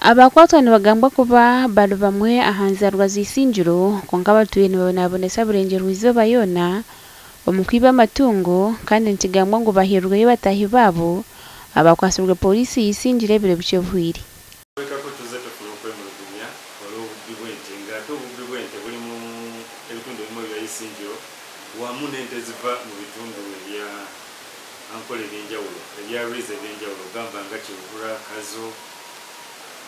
Abakwatwa nibagambwa kuba bali bamwe ahanza rwa Isingiro konka batuye nibabonesa burengero izuba yona omukwiba amatungo kandi ntigambwa ngo bahirwe batahi babo abakwasirwe polisi Isingiro ebire bucyevuhiri. Isingiro wamune nteziva mu bitundu bya ankole benjawulo ebya rize benjawulo gamba nga kivura kazo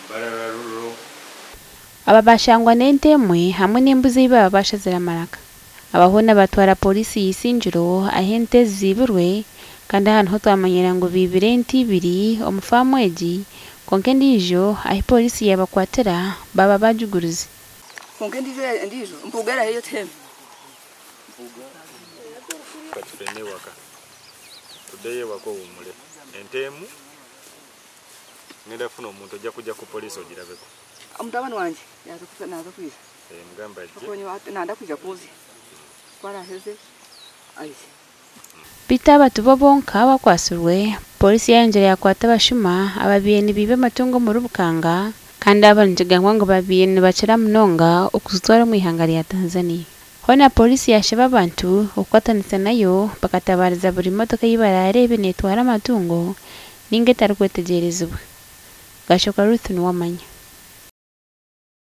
barararuro ababashangwa n'entemwe hamwe n'embuzi baba bashazira maraka abahona batwara polisi Isingiro ahente ziburwe kandi ahantu ho twamanyira ngo bibire ntibiri omufamu egi konke ndijo ahi polisi yabakwatira baba bajuguruzi konke ndijo mpugara heyo teme katufene waka tudeye wako umule entemu ngenda funa omuntu ojja kujja ku polisi ogirabeko omutabani wanje naza kwiza mugamba je nanda kuja kuzi kwara heze aisi Pita abatu bo bonka bakwasirwe polisi yanje yakwata bashuma ababiyeni bibe amatungo mu rubukanga kandi abanjigangwa ngo babiyeni bacira munonga okuzutwara mu ihanga lya Tanzania. Hona polisi yashaba abantu okwatanisa nayo bakatabariza buri motoka yibarare binetwara amatungo ninge tarikwetegerezwa. Gashoka Ruth ni wamanya.